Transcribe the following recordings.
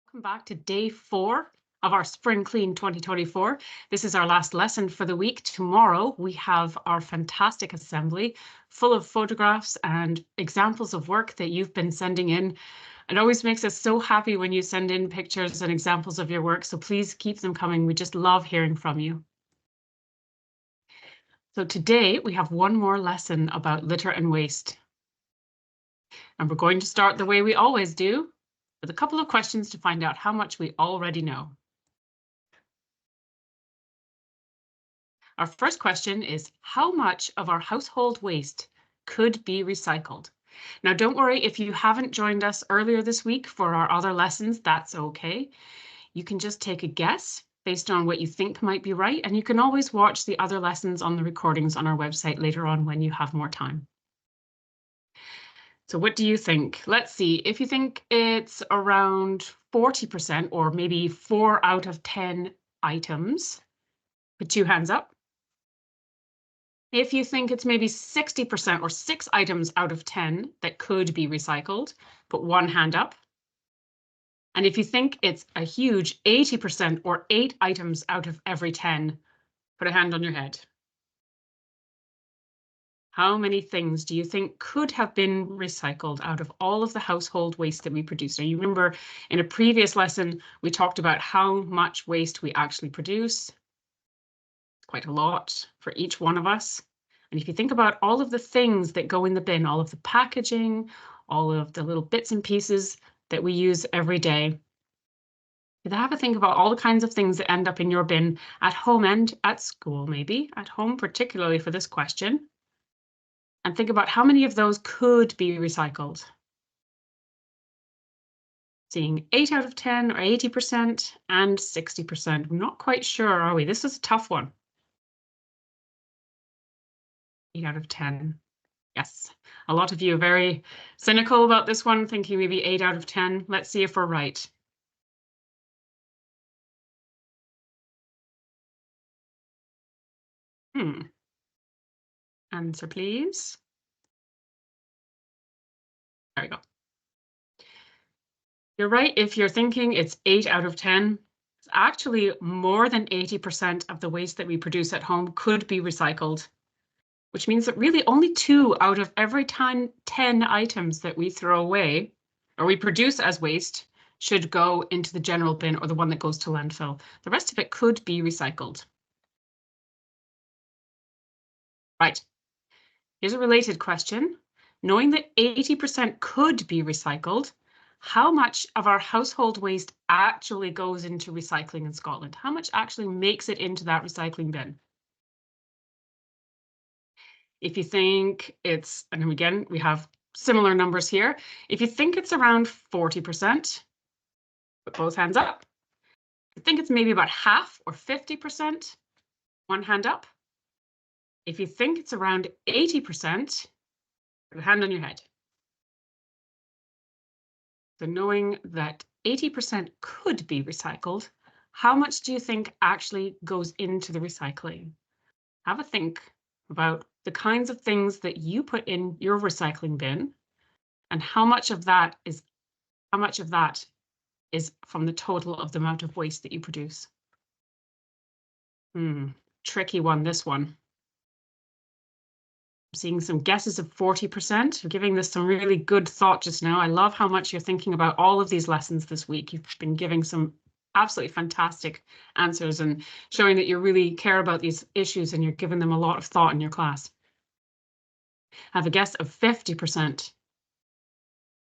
Welcome back to day 4 of our Spring Clean 2024. This is our last lesson for the week. Tomorrow we have our fantastic assembly full of photographs and examples of work that you've been sending in. It always makes us so happy when you send in pictures and examples of your work, so please keep them coming. We just love hearing from you. So today we have one more lesson about litter and waste. And we're going to start the way we always do, with a couple of questions to find out how much we already know. Our first question is, how much of our household waste could be recycled? Now, don't worry if you haven't joined us earlier this week for our other lessons, that's okay. You can just take a guess based on what you think might be right, and you can always watch the other lessons on the recordings on our website later on when you have more time. So what do you think? Let's see, if you think it's around 40% or maybe 4 out of 10 items, put 2 hands up. If you think it's maybe 60% or 6 items out of 10 that could be recycled, put 1 hand up. And if you think it's a huge 80% or 8 items out of every 10, put a hand on your head. How many things do you think could have been recycled out of all of the household waste that we produce? Now, you remember in a previous lesson, we talked about how much waste we actually produce. Quite a lot for each one of us. And if you think about all of the things that go in the bin, all of the packaging, all of the little bits and pieces that we use every day, have a think about all the kinds of things that end up in your bin at home and at school, maybe at home, particularly for this question. And think about how many of those could be recycled. Seeing 8 out of 10 or 80% and 60%. We're not quite sure, are we? This is a tough one. 8 out of 10. Yes, a lot of you are very cynical about this one, thinking maybe 8 out of 10. Let's see if we're right. Answer, please. There we go. You're right if you're thinking it's 8 out of 10. It's actually more than 80% of the waste that we produce at home could be recycled, which means that really only 2 out of every 10 items that we throw away or we produce as waste should go into the general bin or the one that goes to landfill. The rest of it could be recycled. Right. Here's a related question. Knowing that 80% could be recycled, how much of our household waste actually goes into recycling in Scotland? How much actually makes it into that recycling bin? If you think it's, and again, we have similar numbers here. If you think it's around 40%, put both hands up. If you think it's maybe about half or 50%, 1 hand up. If you think it's around 80%, put a hand on your head. So knowing that 80% could be recycled, how much do you think actually goes into the recycling? Have a think about the kinds of things that you put in your recycling bin and how much of that is from the total of the amount of waste that you produce. Tricky one, this one. I'm seeing some guesses of 40%. I'm giving this some really good thought just now. I love how much you're thinking about all of these lessons this week. You've been giving some absolutely fantastic answers and showing that you really care about these issues and you're giving them a lot of thought in your class. I have a guess of 50%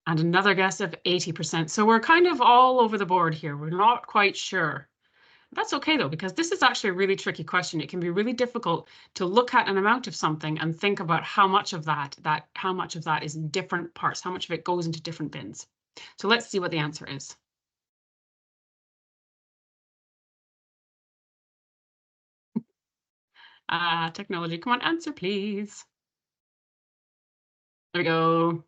and another guess of 80%. So we're kind of all over the board here. We're not quite sure. That's okay though, because this is actually a really tricky question. It can be really difficult to look at an amount of something and think about how much of that is in different parts, how much of it goes into different bins. So let's see what the answer is. Technology, come on, answer please. There we go.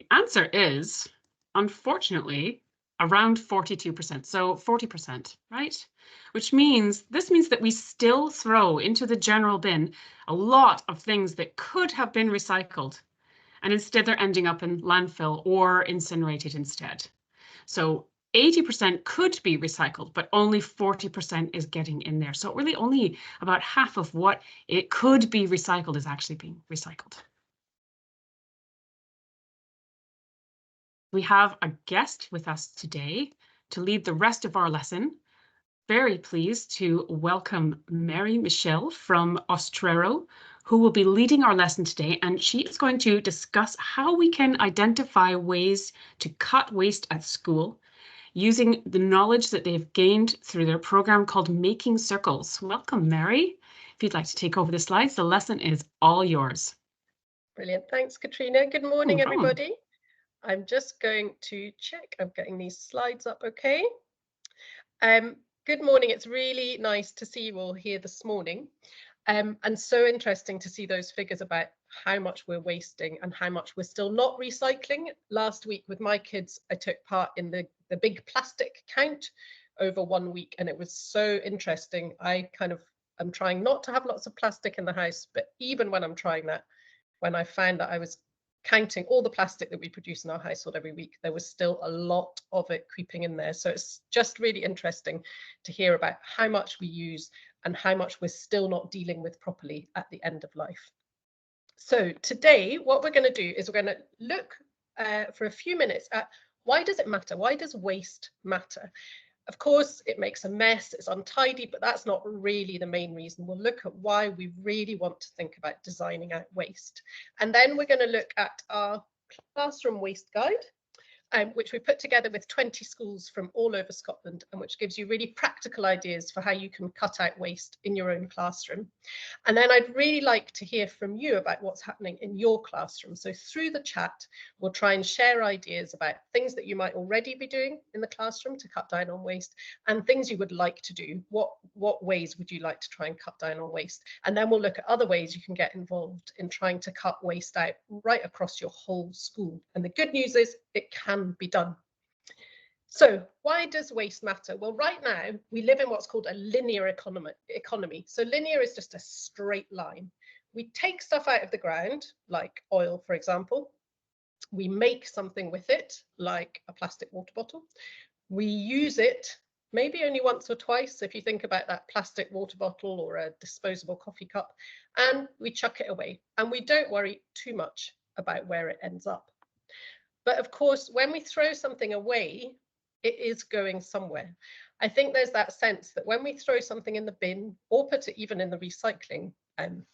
The answer is, unfortunately, around 42%, so 40%, right? Which means, this means that we still throw into the general bin a lot of things that could have been recycled, and instead they're ending up in landfill or incinerated instead. So 80% could be recycled, but only 40% is getting in there. So really only about half of what it could be recycled is actually being recycled. We have a guest with us today to lead the rest of our lesson. Very pleased to welcome Mary Michelle from Ostrero, who will be leading our lesson today, and she is going to discuss how we can identify ways to cut waste at school using the knowledge that they've gained through their program called Making Circles. Welcome, Mary. If you'd like to take over the slides, the lesson is all yours. Brilliant. Thanks, Katrina. Good morning, everybody. I'm just going to check. I'm getting these slides up okay. Good morning. It's really nice to see you all here this morning. And so interesting to see those figures about how much we're wasting and how much we're still not recycling. Last week with my kids, I took part in the big plastic count over 1 week, and it was so interesting. I am trying not to have lots of plastic in the house, but even when I'm trying that, when I found that I was counting all the plastic that we produce in our household every week, there was still a lot of it creeping in there. So it's just really interesting to hear about how much we use and how much we're still not dealing with properly at the end of life. So today, what we're going to do is we're going to look for a few minutes at why does it matter? Why does waste matter? Of course, it makes a mess, it's untidy, but that's not really the main reason. We'll look at why we really want to think about designing out waste. And then we're going to look at our classroom waste guide, which we put together with 20 schools from all over Scotland, and which gives you really practical ideas for how you can cut out waste in your own classroom. And then I'd really like to hear from you about what's happening in your classroom. So through the chat, we'll try and share ideas about things that you might already be doing in the classroom to cut down on waste, and things you would like to do. What ways would you like to try and cut down on waste? And then we'll look at other ways you can get involved in trying to cut waste out right across your whole school. And the good news is it can be done. So why does waste matter? Well, right now we live in what's called a linear economy. So linear is just a straight line. We take stuff out of the ground, like oil, for example. We make something with it, like a plastic water bottle. We use it maybe only once or twice, if you think about that plastic water bottle or a disposable coffee cup, and we chuck it away. And we don't worry too much about where it ends up. But of course, when we throw something away, it is going somewhere. I think there's that sense that when we throw something in the bin, or put it even in the recycling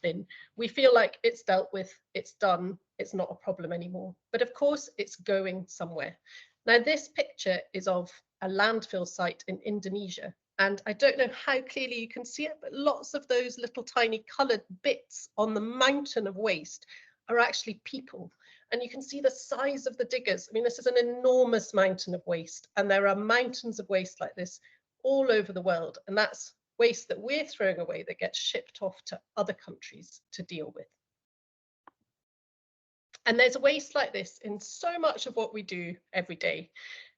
bin, we feel like it's dealt with, it's done, it's not a problem anymore. But of course, it's going somewhere. Now, this picture is of a landfill site in Indonesia. And I don't know how clearly you can see it, but lots of those little tiny coloured bits on the mountain of waste are actually people. And you can see the size of the diggers. I mean, this is an enormous mountain of waste, and there are mountains of waste like this all over the world. And that's waste that we're throwing away that gets shipped off to other countries to deal with. And there's waste like this in so much of what we do every day.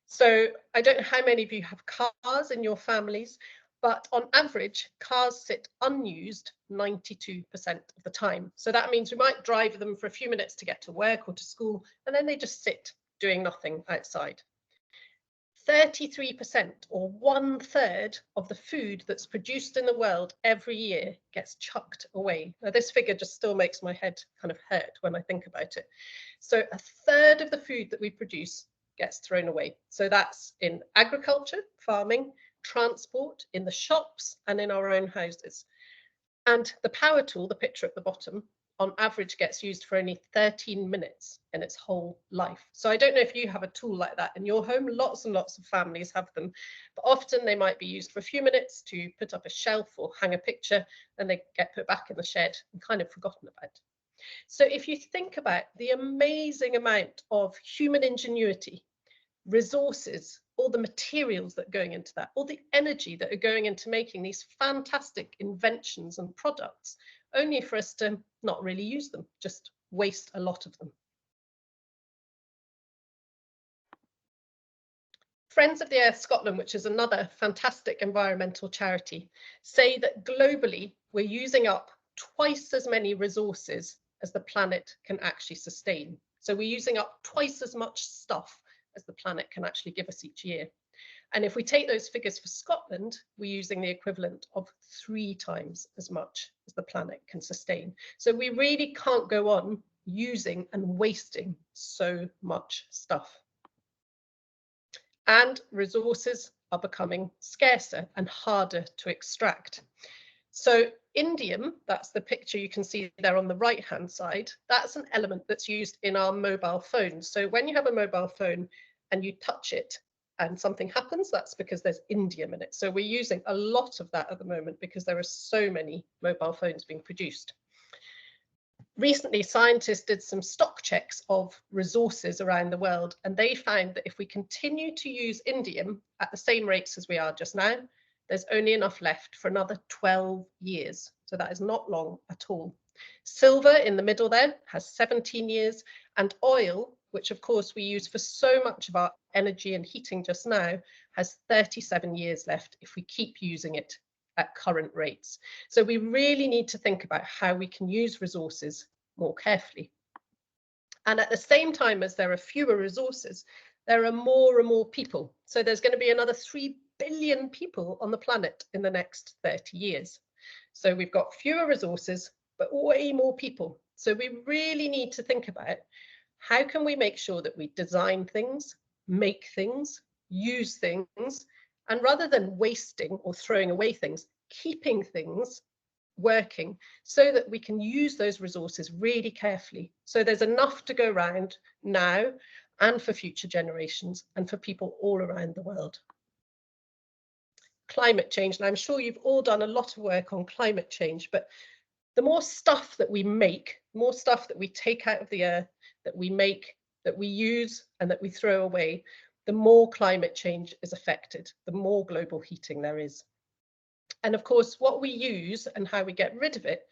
So I don't know how many of you have cars in your families, but on average, cars sit unused 92% of the time. So that means we might drive them for a few minutes to get to work or to school, and then they just sit doing nothing outside. 33%, or 1/3 of the food that's produced in the world every year gets chucked away. Now, this figure just still makes my head kind of hurt when I think about it. So 1/3 of the food that we produce gets thrown away. So that's in agriculture, farming, transport, in the shops, and in our own houses. And the power tool, the picture at the bottom, on average gets used for only 13 minutes in its whole life. So I don't know if you have a tool like that in your home. Lots and lots of families have them, but often they might be used for a few minutes to put up a shelf or hang a picture, and they get put back in the shed and kind of forgotten about. So if you think about the amazing amount of human ingenuity, resources, all the materials that are going into that, all the energy that are going into making these fantastic inventions and products, only for us to not really use them, just waste a lot of them. Friends of the Earth Scotland, which is another fantastic environmental charity, say that globally we're using up twice as many resources as the planet can actually sustain. So we're using up twice as much stuff as the planet can actually give us each year. And if we take those figures for Scotland, we're using the equivalent of 3 times as much as the planet can sustain. So we really can't go on using and wasting so much stuff. And resources are becoming scarcer and harder to extract. So indium, that's the picture you can see there on the right-hand side, that's an element that's used in our mobile phones. So when you have a mobile phone and you touch it and something happens, that's because there's indium in it. So we're using a lot of that at the moment because there are so many mobile phones being produced. Recently, scientists did some stock checks of resources around the world, and they found that if we continue to use indium at the same rates as we are just now, there's only enough left for another 12 years. So that is not long at all. Silver in the middle there has 17 years, and oil, which of course we use for so much of our energy and heating just now, has 37 years left if we keep using it at current rates. So we really need to think about how we can use resources more carefully. And at the same time as there are fewer resources, there are more and more people. So there's going to be another 3 billion people on the planet in the next 30 years. So we've got fewer resources, but way more people. So we really need to think about how can we make sure that we design things, make things, use things, and rather than wasting or throwing away things, keeping things working so that we can use those resources really carefully. So there's enough to go around now and for future generations and for people all around the world. Climate change, and I'm sure you've all done a lot of work on climate change, but the more stuff that we make, more stuff that we take out of the earth, that we make, that we use, and that we throw away, the more climate change is affected, the more global heating there is. And of course, what we use and how we get rid of it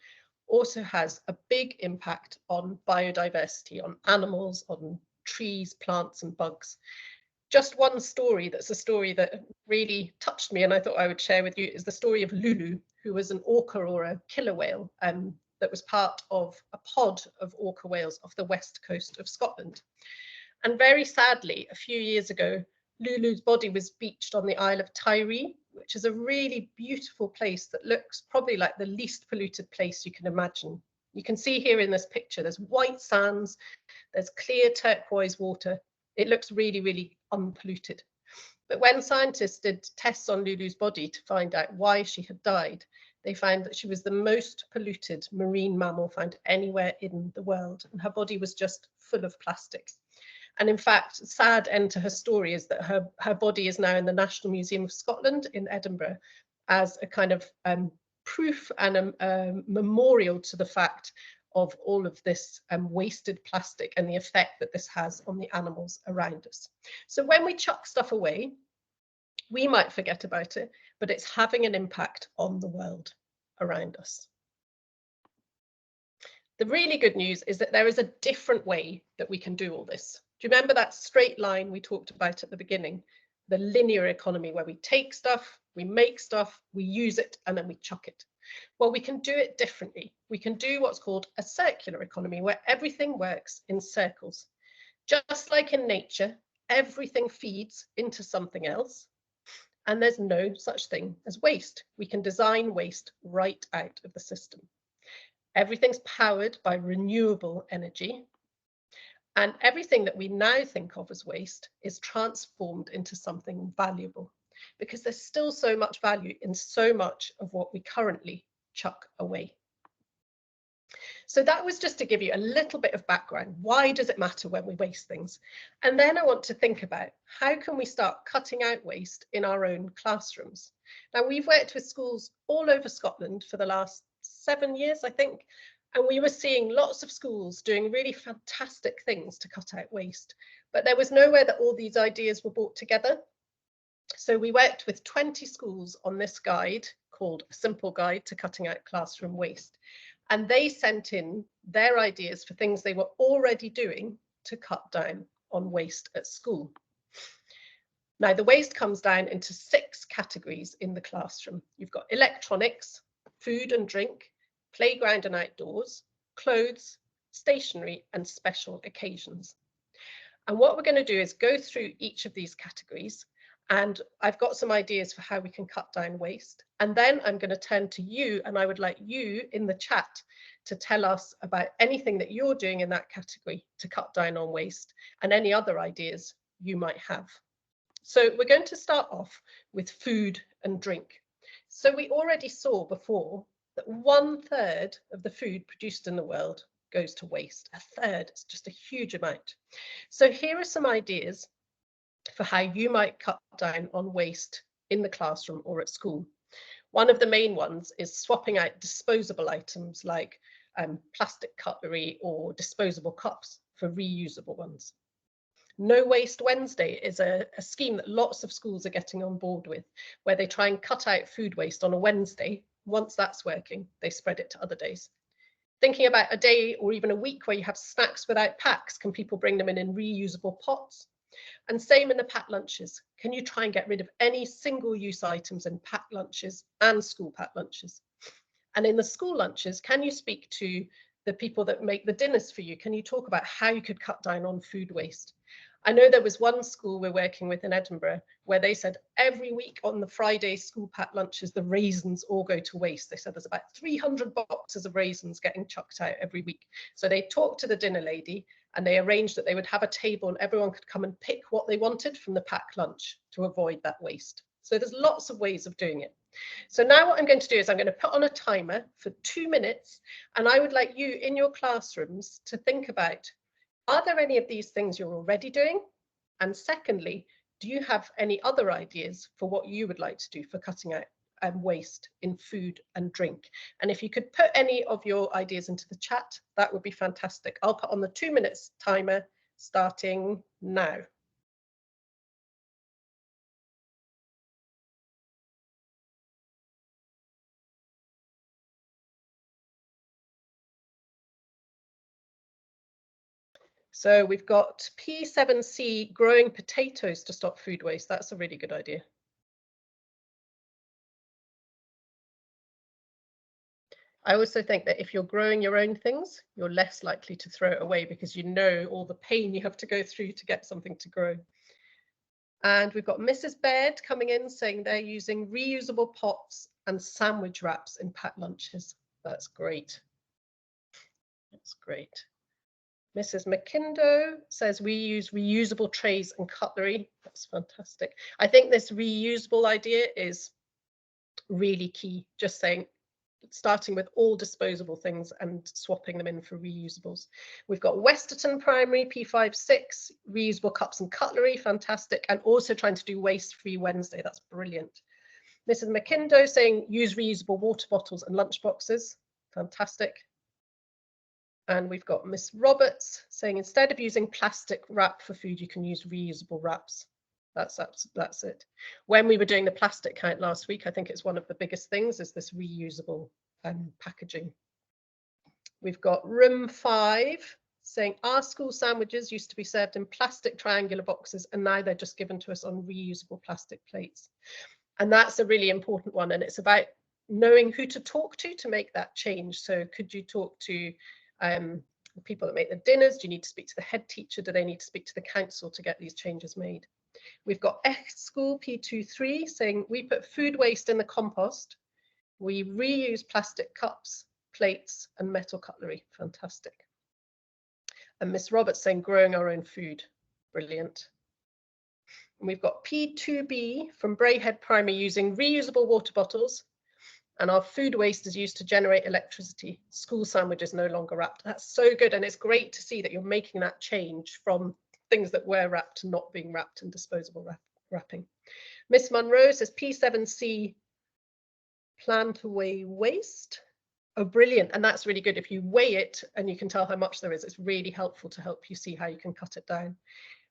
also has a big impact on biodiversity, on animals, on trees, plants, and bugs. Just one story that's a story that really touched me and I thought I would share with you is the story of Lulu, who was an orca or a killer whale that was part of a pod of orca whales off the west coast of Scotland. And very sadly, a few years ago, Lulu's body was beached on the Isle of Tiree, which is a really beautiful place that looks probably like the least polluted place you can imagine. You can see here in this picture, there's white sands, there's clear turquoise water. It looks really, really unpolluted. But when scientists did tests on Lulu's body to find out why she had died, they found that she was the most polluted marine mammal found anywhere in the world, and her body was just full of plastic. And in fact, sad end to her story is that her body is now in the National Museum of Scotland in Edinburgh as a kind of proof and a memorial to the fact of all of this wasted plastic and the effect that this has on the animals around us. So when we chuck stuff away, we might forget about it, but it's having an impact on the world around us. The really good news is that there is a different way that we can do all this. Do you remember that straight line we talked about at the beginning? The linear economy where we take stuff, we make stuff, we use it, and then we chuck it. Well, we can do it differently. We can do what's called a circular economy where everything works in circles. Just like in nature, everything feeds into something else, and there's no such thing as waste. We can design waste right out of the system. Everything's powered by renewable energy. And everything that we now think of as waste is transformed into something valuable because there's still so much value in so much of what we currently chuck away. So that was just to give you a little bit of background. Why does it matter when we waste things? And then I want to think about how can we start cutting out waste in our own classrooms? Now, we've worked with schools all over Scotland for the last 7 years, I think, and we were seeing lots of schools doing really fantastic things to cut out waste, but there was nowhere that all these ideas were brought together. So we worked with 20 schools on this guide called A Simple Guide to Cutting Out Classroom Waste. And they sent in their ideas for things they were already doing to cut down on waste at school. Now, the waste comes down into 6 categories in the classroom. You've got electronics, food and drink, playground and outdoors, clothes, stationery, and special occasions. And what we're going to do is go through each of these categories, and I've got some ideas for how we can cut down waste. And then I'm going to turn to you, and I would like you in the chat to tell us about anything that you're doing in that category to cut down on waste and any other ideas you might have. So we're going to start off with food and drink. So we already saw before that 1/3 of the food produced in the world goes to waste. 1/3, it's just a huge amount. So here are some ideas for how you might cut down on waste in the classroom or at school. One of the main ones is swapping out disposable items like plastic cutlery or disposable cups for reusable ones. No Waste Wednesday is a scheme that lots of schools are getting on board with, where they try and cut out food waste on a Wednesday. Once that's working, they spread it to other days. Thinking about a day or even a week where you have snacks without packs, can people bring them in reusable pots? And same in the packed lunches. Can you try and get rid of any single-use items in packed lunches and school packed lunches? And in the school lunches, can you speak to the people that make the dinners for you? Can you talk about how you could cut down on food waste? I know there was one school we're working with in Edinburgh where they said every week on the Friday school packed lunches, the raisins all go to waste. They said there's about 300 boxes of raisins getting chucked out every week. So they talked to the dinner lady and they arranged that they would have a table and everyone could come and pick what they wanted from the packed lunch to avoid that waste. So there's lots of ways of doing it. So now what I'm going to do is I'm going to put on a timer for 2 minutes, and I would like you in your classrooms to think about, are there any of these things you're already doing? And secondly, do you have any other ideas for what you would like to do for cutting out waste in food and drink? And if you could put any of your ideas into the chat, that would be fantastic. I'll put on the 2 minutes timer starting now. So we've got P7C, growing potatoes to stop food waste. That's a really good idea. I also think that if you're growing your own things, you're less likely to throw it away because you know all the pain you have to go through to get something to grow. And we've got Mrs. Baird coming in saying they're using reusable pots and sandwich wraps in packed lunches. That's great. That's great. Mrs. McKindo says we use reusable trays and cutlery. That's fantastic. I think this reusable idea is really key. Just saying, starting with all disposable things and swapping them in for reusables. We've got Westerton Primary, P56, reusable cups and cutlery, fantastic. And also trying to do waste-free Wednesday. That's brilliant. Mrs. McKindo saying use reusable water bottles and lunch boxes. Fantastic. And we've got Miss Roberts saying instead of using plastic wrap for food, you can use reusable wraps. That's it. When we were doing the plastic count last week, I think it's one of the biggest things is this reusable packaging. We've got room 5 saying our school sandwiches used to be served in plastic triangular boxes and now they're just given to us on reusable plastic plates. And that's a really important one. And it's about knowing who to talk to make that change. So could you talk to the people that make the dinners? Do you need to speak to the head teacher? Do they need to speak to the council to get these changes made? We've got School P23 saying we put food waste in the compost. We reuse plastic cups, plates and metal cutlery. Fantastic. And Miss Roberts saying growing our own food. Brilliant. And we've got P2B from Brayhead Primary using reusable water bottles. And our food waste is used to generate electricity. School sandwiches no longer wrapped. That's so good. And it's great to see that you're making that change from things that were wrapped to not being wrapped and disposable wrapping. Miss Munro says P7C, plan to weigh waste. Oh, brilliant. And that's really good. If you weigh it and you can tell how much there is, it's really helpful to help you see how you can cut it down.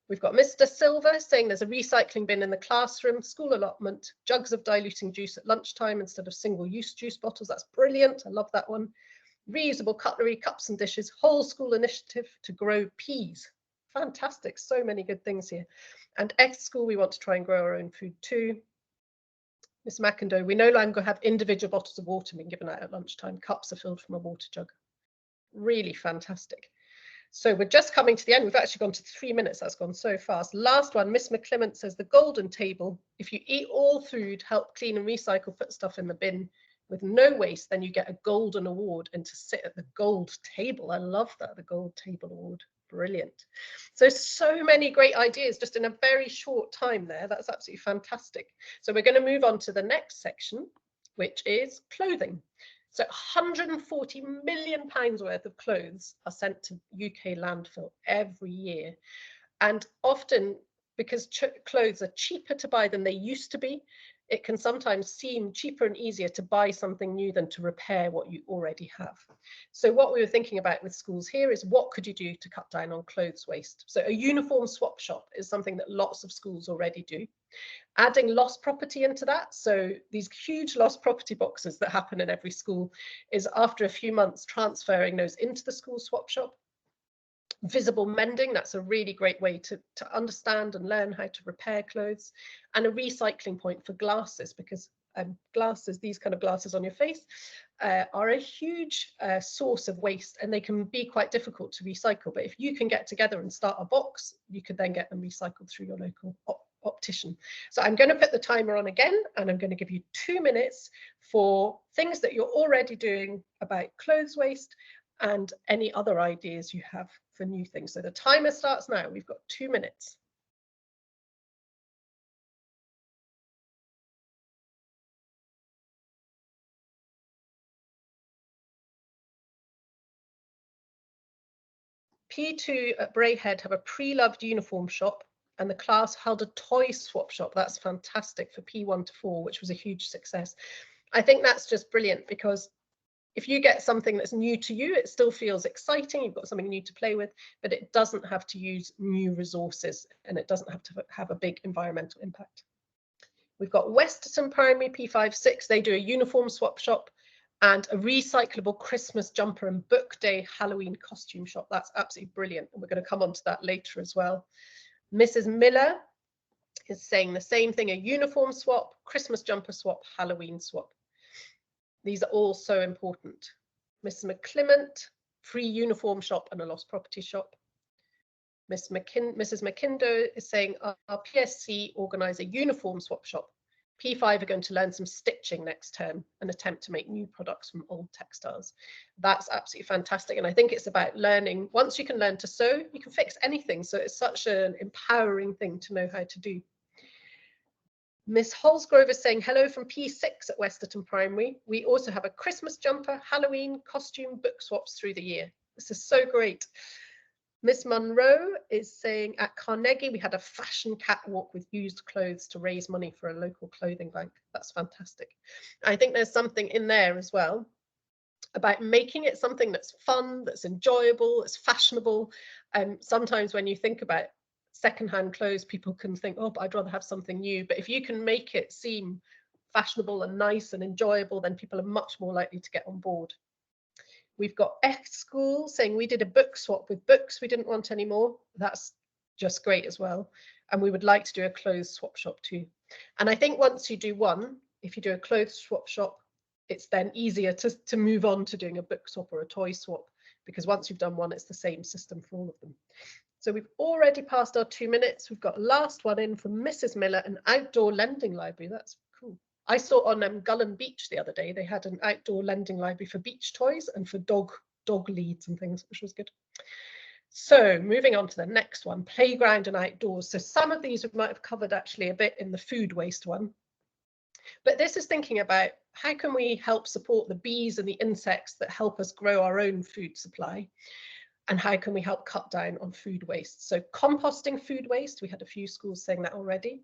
We've got Mr. Silver saying there's a recycling bin in the classroom, school allotment, jugs of diluting juice at lunchtime instead of single-use juice bottles. That's brilliant. I love that one. Reusable cutlery, cups and dishes, whole school initiative to grow peas. Fantastic. So many good things here. And ex-school, we want to try and grow our own food too. Miss McIndoe, we no longer have individual bottles of water being given out at lunchtime. Cups are filled from a water jug. Really fantastic. So we're just coming to the end. We've actually gone to 3 minutes. That's gone so fast. Last one, Miss McClement says the golden table. If you eat all food, help clean and recycle, put stuff in the bin with no waste, then you get a golden award and to sit at the gold table. I love that, the gold table award. Brilliant. So many great ideas just in a very short time there. That's absolutely fantastic. So we're going to move on to the next section, which is clothing. So 140 million pounds worth of clothes are sent to UK landfill every year. And often, because clothes are cheaper to buy than they used to be, it can sometimes seem cheaper and easier to buy something new than to repair what you already have. So what we were thinking about with schools here is what could you do to cut down on clothes waste? So a uniform swap shop is something that lots of schools already do. Adding lost property into that, so these huge lost property boxes that happen in every school, is after a few months transferring those into the school swap shop. Visible mending, that's a really great way to understand and learn how to repair clothes. And a recycling point for glasses, because glasses, these kind of glasses on your face, are a huge source of waste, and they can be quite difficult to recycle. But if you can get together and start a box, you could then get them recycled through your local optician. So I'm going to put the timer on again, and I'm going to give you 2 minutes for things that you're already doing about clothes waste and any other ideas you have for new things. So the timer starts now. We've got 2 minutes. P2 at Braehead have a pre-loved uniform shop, and the class held a toy swap shop. That's fantastic for P1 to 4, which was a huge success. I think that's just brilliant, because if you get something that's new to you, it still feels exciting. You've got something new to play with, but it doesn't have to use new resources, and it doesn't have to have a big environmental impact. We've got Westerton Primary, P5-6. They do a uniform swap shop and a recyclable Christmas jumper and book day Halloween costume shop. That's absolutely brilliant. And we're going to come on to that later as well. Mrs. Miller is saying the same thing, a uniform swap, Christmas jumper swap, Halloween swap. These are all so important. Mrs. McClement, free uniform shop and a lost property shop. Mrs. McKindo is saying our PSC organise a uniform swap shop. P5 are going to learn some stitching next term and attempt to make new products from old textiles. That's absolutely fantastic. And I think it's about learning. Once you can learn to sew, you can fix anything. So it's such an empowering thing to know how to do. Miss Holsgrove is saying hello from P6 at Westerton Primary. We also have a Christmas jumper, Halloween costume book swaps through the year. This is so great. Miss Munro is saying at Carnegie, we had a fashion catwalk with used clothes to raise money for a local clothing bank. That's fantastic. I think there's something in there as well about making it something that's fun, that's enjoyable, that's fashionable. Sometimes when you think about secondhand clothes, people can think, oh, but I'd rather have something new. But if you can make it seem fashionable and nice and enjoyable, then people are much more likely to get on board. We've got X School saying we did a book swap with books we didn't want anymore. That's just great as well. And we would like to do a clothes swap shop too. And I think once you do one, if you do a clothes swap shop, it's then easier to move on to doing a book swap or a toy swap, because once you've done one, it's the same system for all of them. So we've already passed our 2 minutes. We've got last one in from Mrs. Miller, an outdoor lending library. That's cool. I saw on Gullen Beach the other day, they had an outdoor lending library for beach toys and for dog leads and things, which was good. So moving on to the next one, playground and outdoors. So some of these we might have covered actually a bit in the food waste one. But this is thinking about how can we help support the bees and the insects that help us grow our own food supply? And how can we help cut down on food waste? So composting food waste, we had a few schools saying that already.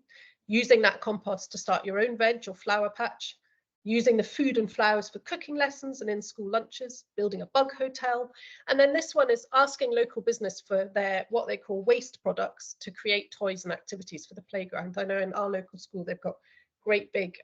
Using that compost to start your own veg or flower patch, using the food and flowers for cooking lessons and in-school lunches, building a bug hotel. And then this one is asking local business for their, what they call waste products, to create toys and activities for the playground. I know in our local school, they've got great big,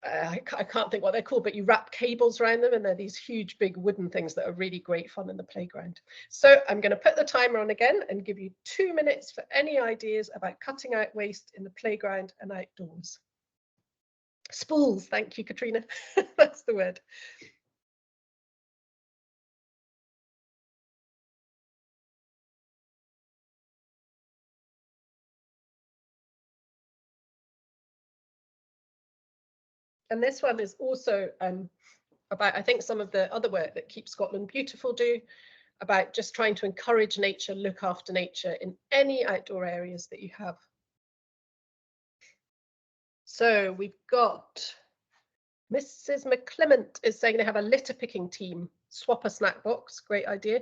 I can't think what they're called, but you wrap cables around them and they're these huge big wooden things that are really great fun in the playground. So I'm going to put the timer on again and give you 2 minutes for any ideas about cutting out waste in the playground and outdoors. Spools, thank you, Katrina. That's the word. And this one is also about, I think, some of the other work that Keep Scotland Beautiful do, about just trying to encourage nature, look after nature in any outdoor areas that you have. So we've got Mrs. McClement is saying they have a litter picking team. Swap a snack box, great idea.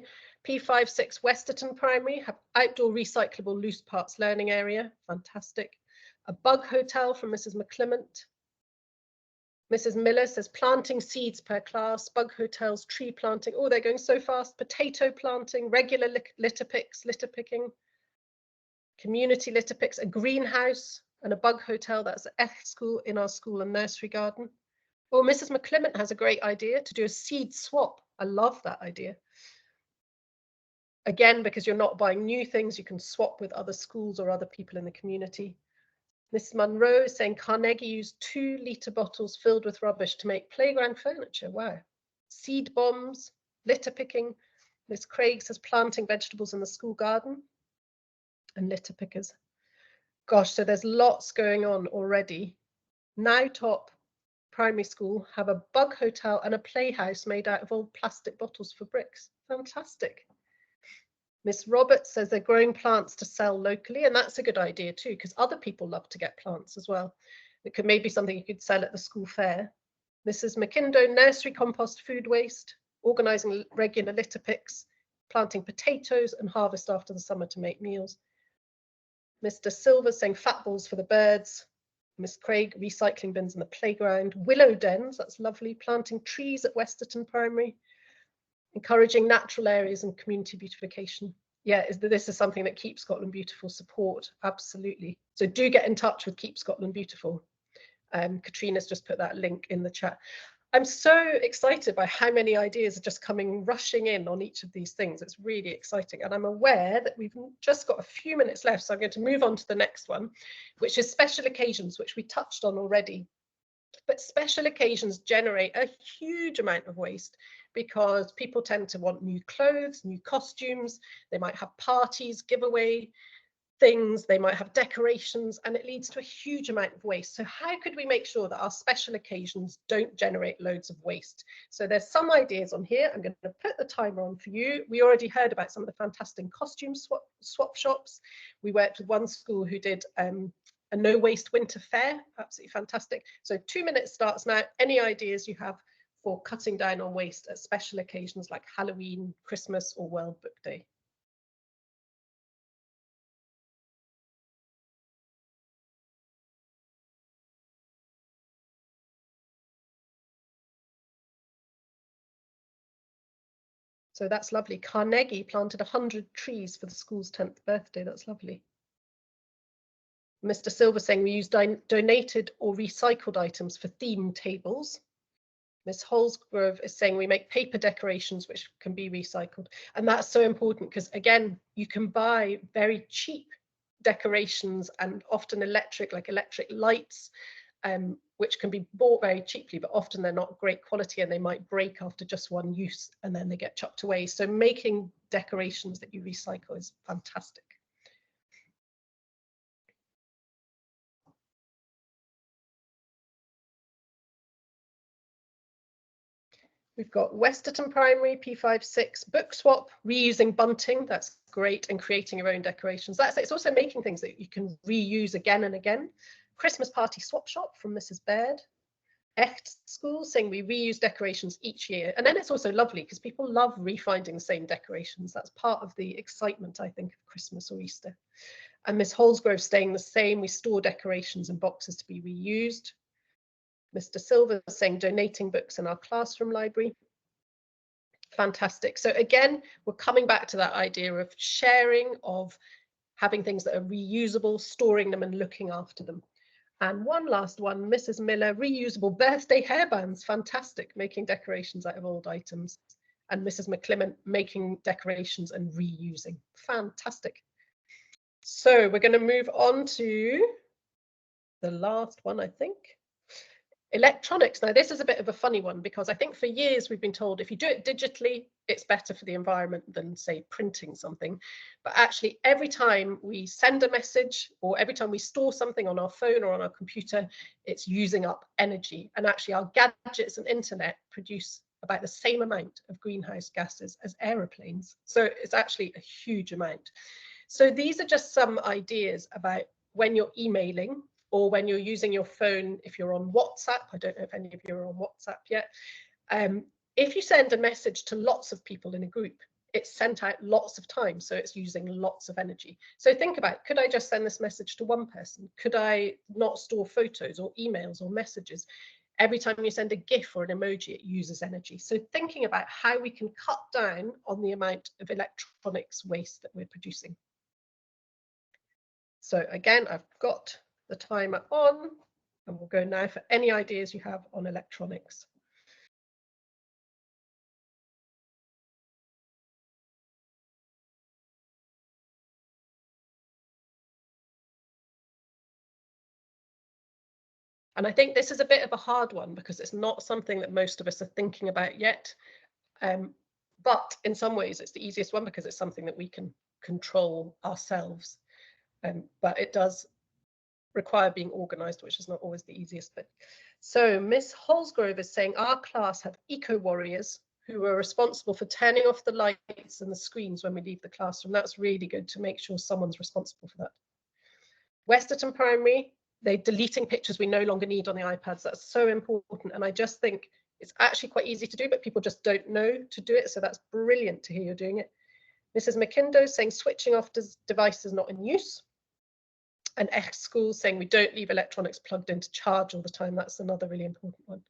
P56 Westerton Primary have outdoor recyclable loose parts learning area, fantastic. A bug hotel from Mrs. McClement. Mrs. Miller says planting seeds per class, bug hotels, tree planting. Oh, they're going so fast. Potato planting, regular litter picking, community litter picks, a greenhouse and a bug hotel. That's at school, in our school and nursery garden. Oh, Mrs. McClement has a great idea to do a seed swap. I love that idea. Again, because you're not buying new things, you can swap with other schools or other people in the community. Mrs. Munro is saying Carnegie used 2-litre bottles filled with rubbish to make playground furniture. Wow. Seed bombs, litter picking. Miss Craig says planting vegetables in the school garden and litter pickers. Gosh, so there's lots going on already. Now Top Primary School have a bug hotel and a playhouse made out of old plastic bottles for bricks. Fantastic. Miss Roberts says they're growing plants to sell locally, and that's a good idea too, because other people love to get plants as well. It could maybe something you could sell at the school fair. Mrs. McIndo, nursery compost food waste, organising regular litter picks, planting potatoes and harvest after the summer to make meals. Mr. Silver saying fat balls for the birds. Miss Craig, recycling bins in the playground. Willow dens, that's lovely. Planting trees at Westerton Primary. Encouraging natural areas and community beautification. Yeah, this is something that Keep Scotland Beautiful support, absolutely. So do get in touch with Keep Scotland Beautiful. Katrina's just put that link in the chat. I'm so excited by how many ideas are just coming rushing in on each of these things. It's really exciting. And I'm aware that we've just got a few minutes left. So I'm going to move on to the next one, which is special occasions, which we touched on already. But special occasions generate a huge amount of waste because people tend to want new clothes, new costumes. They might have parties, giveaway things, they might have decorations, and it leads to a huge amount of waste. So how could we make sure that our special occasions don't generate loads of waste? So there's some ideas on here. I'm going to put the timer on for you. We already heard about some of the fantastic costume swap shops. We worked with one school who did a no waste winter fair, absolutely fantastic. So 2 minutes starts now. Any ideas you have for cutting down on waste at special occasions like Halloween, Christmas or World Book Day? So that's lovely. Carnegie planted 100 trees for the school's 10th birthday. That's lovely. Mr. Silver saying we use donated or recycled items for theme tables. Miss Holsgrove is saying we make paper decorations which can be recycled. And that's so important because, again, you can buy very cheap decorations and often electric lights, which can be bought very cheaply, but often they're not great quality and they might break after just one use and then they get chucked away. So making decorations that you recycle is fantastic. We've got Westerton Primary, P56, book swap, reusing bunting, that's great, and creating your own decorations. It's also making things that you can reuse again and again. Christmas party swap shop from Mrs. Baird. Echt School saying we reuse decorations each year. And then it's also lovely because people love refinding the same decorations. That's part of the excitement, I think, of Christmas or Easter. And Miss Holsgrove staying the same. We store decorations in boxes to be reused. Mr. Silver saying donating books in our classroom library. Fantastic. So again, we're coming back to that idea of sharing, of having things that are reusable, storing them and looking after them. And one last one, Mrs. Miller, reusable birthday hairbands. Fantastic, making decorations out of old items. And Mrs. McClement making decorations and reusing. Fantastic. So we're going to move on to the last one, I think. Electronics, now this is a bit of a funny one, because I think for years we've been told if you do it digitally, it's better for the environment than, say, printing something. But actually, every time we send a message or every time we store something on our phone or on our computer, it's using up energy. And actually, our gadgets and internet produce about the same amount of greenhouse gases as aeroplanes. So it's actually a huge amount. So these are just some ideas about when you're emailing, or when you're using your phone, if you're on WhatsApp. I don't know if any of you are on WhatsApp yet. If you send a message to lots of people in a group, it's sent out lots of times, so it's using lots of energy. So think about, could I just send this message to one person? Could I not store photos or emails or messages? Every time you send a GIF or an emoji, it uses energy. So thinking about how we can cut down on the amount of electronics waste that we're producing. So again, I've got the timer on, and we'll go now for any ideas you have on electronics. And I think this is a bit of a hard one because it's not something that most of us are thinking about yet. But in some ways, it's the easiest one because it's something that we can control ourselves. But it does require being organised, which is not always the easiest bit. So Miss Holsgrove is saying our class have eco-warriors who are responsible for turning off the lights and the screens when we leave the classroom. That's really good to make sure someone's responsible for that. Westerton Primary, they're deleting pictures we no longer need on the iPads. That's so important. And I just think it's actually quite easy to do, but people just don't know to do it. So that's brilliant to hear you're doing it. Mrs. McKindo saying switching off devices not in use. And X schools saying we don't leave electronics plugged into charge all the time. That's another really important one.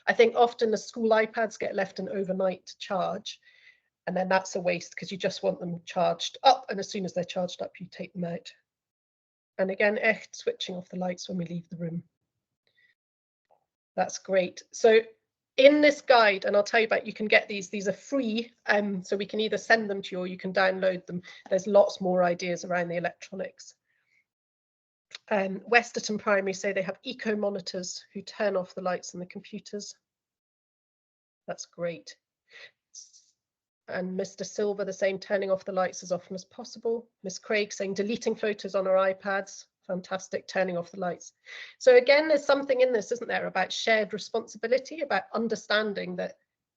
I think often the school iPads get left in overnight charge, and then that's a waste because you just want them charged up, and as soon as they're charged up, you take them out. And again, echt switching off the lights when we leave the room. That's great. So in this guide, and I'll tell you about, you can get these are free, so we can either send them to you or you can download them. There's lots more ideas around the electronics. Westerton Primary say they have eco monitors who turn off the lights in the computers. That's great. And Mr. Silver, the same, turning off the lights as often as possible. Miss Craig saying deleting photos on our iPads. Fantastic, turning off the lights. So again, there's something in this, isn't there, about shared responsibility, about understanding that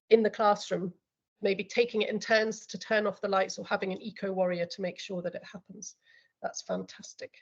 in the classroom, maybe taking it in turns to turn off the lights or having an eco warrior to make sure that it happens. That's fantastic.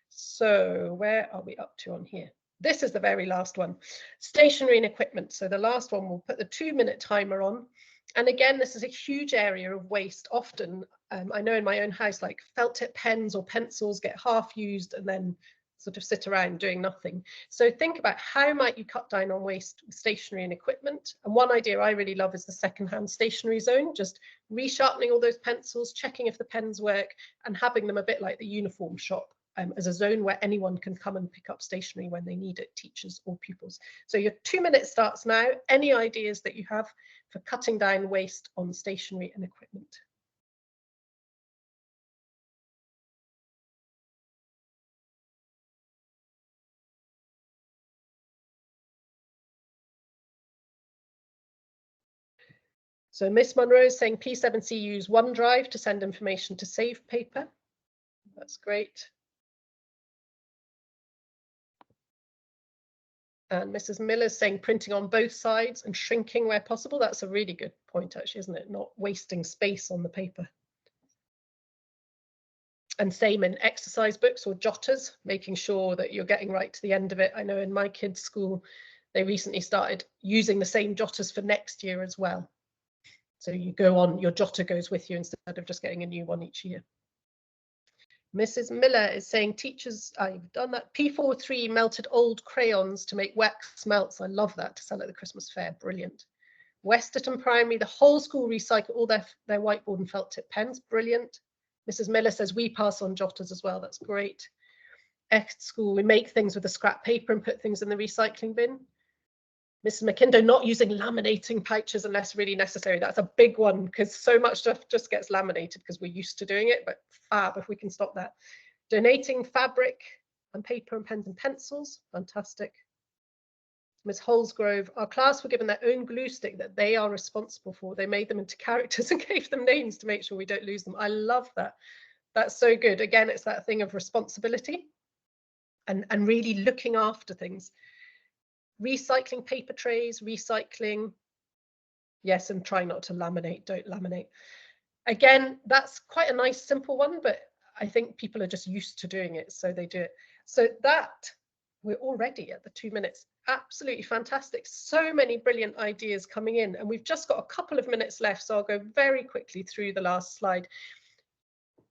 So where are we up to on here? This is the very last one, stationery and equipment. So the last one, we'll put the 2-minute timer on. And again, this is a huge area of waste. Often, I know in my own house, like felt tip pens or pencils get half used and then sort of sit around doing nothing. So think about how might you cut down on waste with stationery and equipment. And one idea I really love is the secondhand stationery zone, just resharpening all those pencils, checking if the pens work, and having them a bit like the uniform shop. As a zone where anyone can come and pick up stationery when they need it, teachers or pupils. So your 2-minute starts now. Any ideas that you have for cutting down waste on stationery and equipment? So Miss Monroe is saying P7C use OneDrive to send information to save paper. That's great. And Mrs. Miller is saying printing on both sides and shrinking where possible. That's a really good point, actually, isn't it? Not wasting space on the paper. And same in exercise books or jotters, making sure that you're getting right to the end of it. I know in my kids' school, they recently started using the same jotters for next year as well. So you go on, your jotter goes with you instead of just getting a new one each year. Mrs. Miller is saying teachers, I've done that. P43 melted old crayons to make wax melts. I love that, to sell at the Christmas fair. Brilliant. Westerton Primary, the whole school recycle all their whiteboard and felt tip pens. Brilliant. Mrs. Miller says we pass on jotters as well. That's great. Echt school, we make things with the scrap paper and put things in the recycling bin. Mrs. McKindo, not using laminating pouches unless really necessary. That's a big one because so much stuff just gets laminated because we're used to doing it, but fab if we can stop that. Donating fabric and paper and pens and pencils, fantastic. Ms. Holsgrove, our class were given their own glue stick that they are responsible for. They made them into characters and gave them names to make sure we don't lose them. I love that. That's so good. Again, it's that thing of responsibility and really looking after things. Recycling paper trays, recycling. Yes, and try not to laminate. Don't laminate. Again, that's quite a nice, simple one, but I think people are just used to doing it, so they do it. So that, we're already at the 2 minutes. Absolutely fantastic. So many brilliant ideas coming in, and we've just got a couple of minutes left, so I'll go very quickly through the last slide.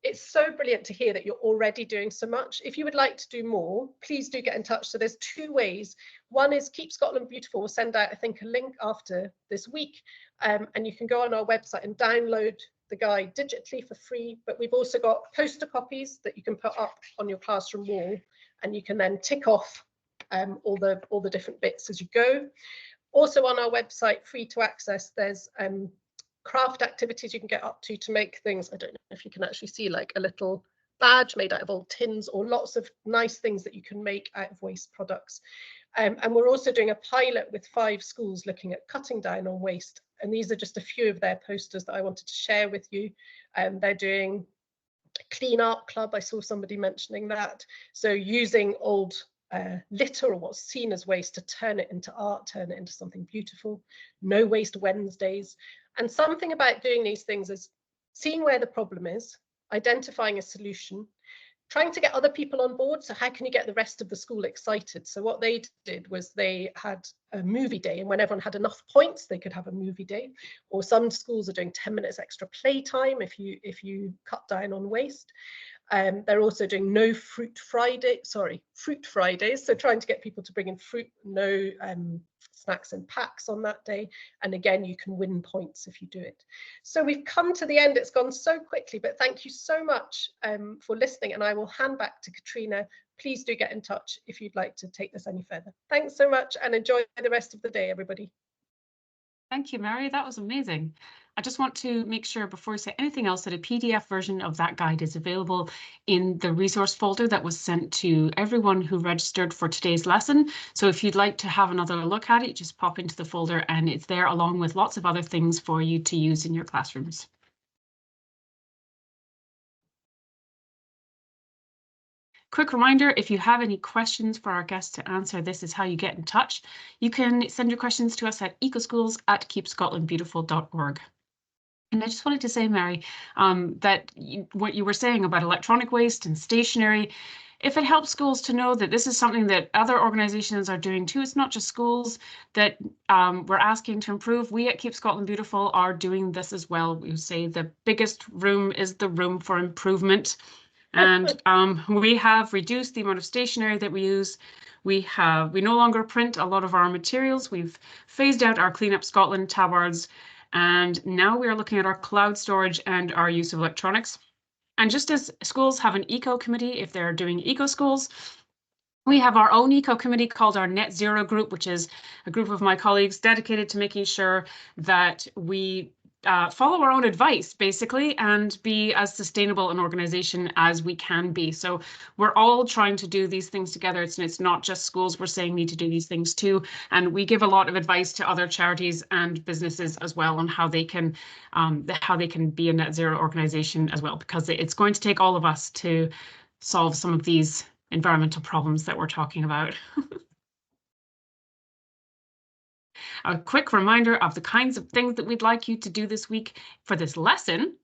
It's so brilliant to hear that you're already doing so much. If you would like to do more, please do get in touch. So there's 2 ways. One is Keep Scotland Beautiful. We'll send out, I think, a link after this week, and you can go on our website and download the guide digitally for free. But we've also got poster copies that you can put up on your classroom wall, and you can then tick off all the different bits as you go. Also on our website, free to access, there's craft activities you can get up to make things. I don't know if you can actually see, like a little badge made out of old tins, or lots of nice things that you can make out of waste products. And we're also doing a pilot with 5 schools looking at cutting down on waste. And these are just a few of their posters that I wanted to share with you. They're doing a clean art club. I saw somebody mentioning that. So using old litter, or what's seen as waste, to turn it into art, turn it into something beautiful. No Waste Wednesdays. And something about doing these things is seeing where the problem is, identifying a solution, trying to get other people on board. So how can you get the rest of the school excited? So what they did was they had a movie day, and when everyone had enough points, they could have a movie day. Or some schools are doing 10 minutes extra playtime if you cut down on waste. They're also doing no fruit Fridays, so trying to get people to bring in fruit, no snacks in packs on that day. And again, you can win points if you do it. So we've come to the end. It's gone so quickly, but thank you so much for listening. And I will hand back to Katrina. Please do get in touch if you'd like to take this any further. Thanks so much, and enjoy the rest of the day, everybody. Thank you, Mary. That was amazing. I just want to make sure before we say anything else that a PDF version of that guide is available in the resource folder that was sent to everyone who registered for today's lesson. So if you'd like to have another look at it, just pop into the folder and it's there along with lots of other things for you to use in your classrooms. Quick reminder, if you have any questions for our guests to answer, this is how you get in touch. You can send your questions to us at ecoschools@keepscotlandbeautiful.org. And I just wanted to say, Mary, that what you were saying about electronic waste and stationery, if it helps schools to know that this is something that other organisations are doing too, it's not just schools that we're asking to improve. We at Keep Scotland Beautiful are doing this as well. We say the biggest room is the room for improvement. And we have reduced the amount of stationery that we use. We no longer print a lot of our materials. We've phased out our Clean Up Scotland tabards. And now we are looking at our cloud storage and our use of electronics. And just as schools have an eco committee, if they're doing eco schools, we have our own eco committee called our Net Zero group, which is a group of my colleagues dedicated to making sure that we follow our own advice, basically, and be as sustainable an organization as we can be. So we're all trying to do these things together. It's not just schools we're saying need to do these things too. And we give a lot of advice to other charities and businesses as well on how they can be a net zero organization as well, because it's going to take all of us to solve some of these environmental problems that we're talking about. A quick reminder of the kinds of things that we'd like you to do this week for this lesson.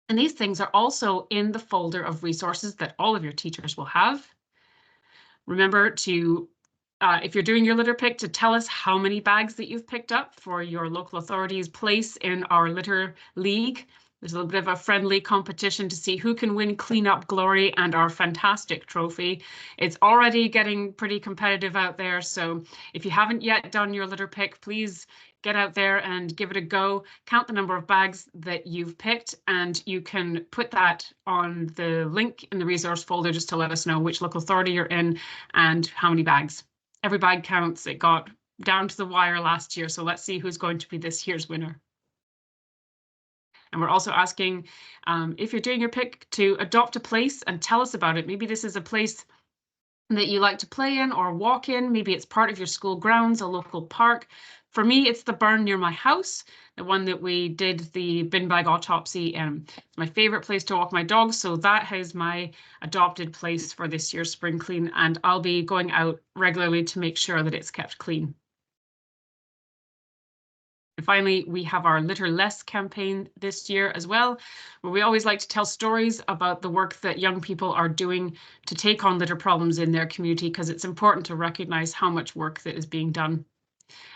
And these things are also in the folder of resources that all of your teachers will have. Remember to, if you're doing your litter pick, to tell us how many bags that you've picked up for your local authority's place in our litter league. There's a little bit of a friendly competition to see who can win cleanup glory and our fantastic trophy. It's already getting pretty competitive out there. So if you haven't yet done your litter pick, please get out there and give it a go. Count the number of bags that you've picked, and you can put that on the link in the resource folder just to let us know which local authority you're in and how many bags. Every bag counts. It got down to the wire last year, so let's see who's going to be this year's winner. And we're also asking if you're doing your pick to adopt a place and tell us about it. Maybe this is a place that you like to play in or walk in. Maybe it's part of your school grounds, a local park. For me, it's the burn near my house, the one that we did the bin bag autopsy in. It's my favorite place to walk my dogs, so that is my adopted place for this year's spring clean, and I'll be going out regularly to make sure that it's kept clean. And finally, we have our Litter Less campaign this year as well, where we always like to tell stories about the work that young people are doing to take on litter problems in their community, because it's important to recognize how much work that is being done.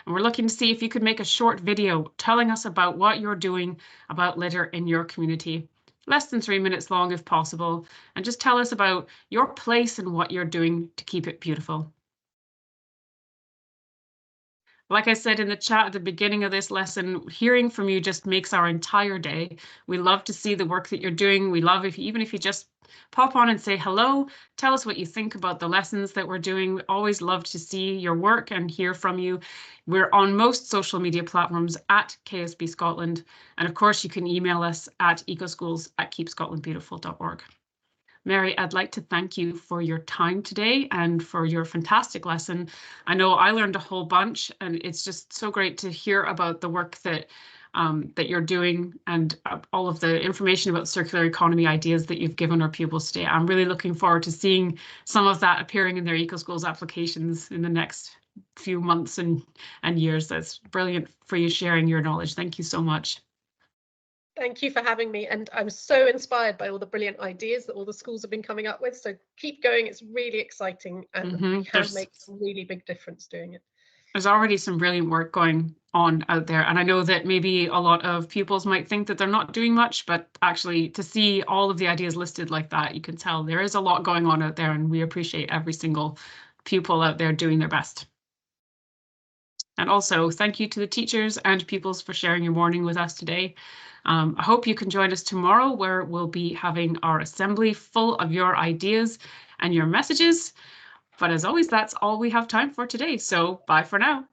And we're looking to see if you could make a short video telling us about what you're doing about litter in your community. Less than 3 minutes long if possible, and just tell us about your place and what you're doing to keep it beautiful. Like I said in the chat at the beginning of this lesson, hearing from you just makes our entire day. We love to see the work that you're doing. We love even if you just pop on and say hello, tell us what you think about the lessons that we're doing. We always love to see your work and hear from you. We're on most social media platforms at KSB Scotland. And of course, you can email us at ecoschools@keepscotlandbeautiful.org. Mary, I'd like to thank you for your time today and for your fantastic lesson. I know I learned a whole bunch, and it's just so great to hear about the work that that you're doing, and all of the information about circular economy ideas that you've given our pupils today. I'm really looking forward to seeing some of that appearing in their EcoSchools applications in the next few months and years. That's brilliant for you sharing your knowledge. Thank you so much. Thank you for having me, and I'm so inspired by all the brilliant ideas that all the schools have been coming up with. So keep going, it's really exciting, and we can make a really big difference doing it. There's already some brilliant work going on out there, and I know that maybe a lot of pupils might think that they're not doing much, but actually to see all of the ideas listed like that, you can tell there is a lot going on out there, and we appreciate every single pupil out there doing their best. And also, thank you to the teachers and pupils for sharing your morning with us today. I hope you can join us tomorrow, where we'll be having our assembly full of your ideas and your messages. But as always, that's all we have time for today. So bye for now.